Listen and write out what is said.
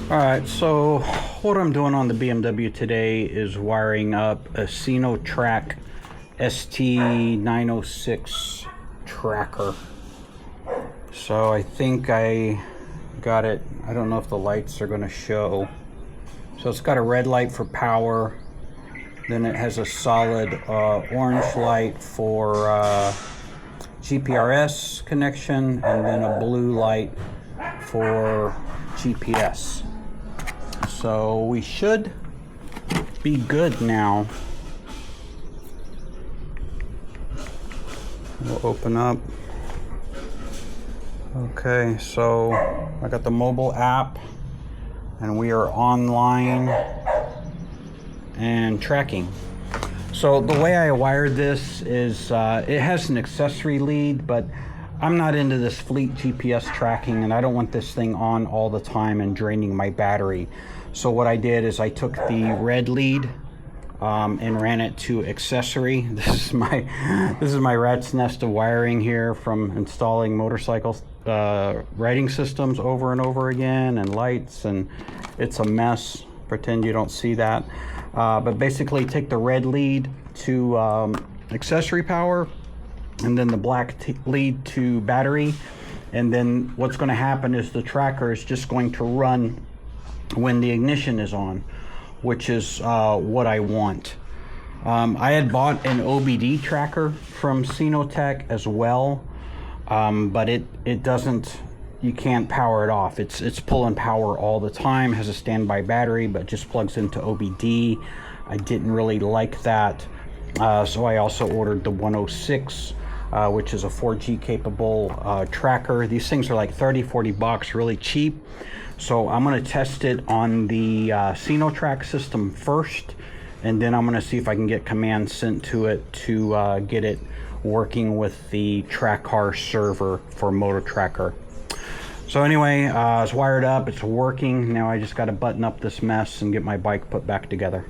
Alright, so what I'm doing on the BMW today is wiring up a Sinotrack ST-906 tracker. So I think I got it. I don't know if the lights are going to show. So it's got a red light for power. Then it has a solid orange light for GPRS connection, and then a blue light for GPS. So we should be good now. We'll open up. Okay, so I got the mobile app and we are online and tracking. So the way I wired this is it has an accessory lead, but I'm not into this fleet GPS tracking, and I don't want this thing on all the time and draining my battery. So what I did is I took the red lead and ran it to accessory. This is my rat's nest of wiring here from installing motorcycle riding systems over and over again, and lights, and it's a mess. Pretend you don't see that. But basically take the red lead to accessory power, and then the black lead to battery. And then what's going to happen is the tracker is just going to run when the ignition is on, which is what I want. I had bought an OBD tracker from Sinotrack as well, but it doesn't, you can't power it off. It's pulling power all the time, has a standby battery, but just plugs into OBD. I didn't really like that, so I also ordered the 106, which is a 4G capable tracker. These things are like 30-40 bucks, really cheap. So I'm going to test it on the Sinotrack system first, and then I'm going to see if I can get commands sent to it to get it working with the TrackCar server for Motor Tracker. So anyway, it's wired up, it's working. Now I just got to button up this mess and get my bike put back together.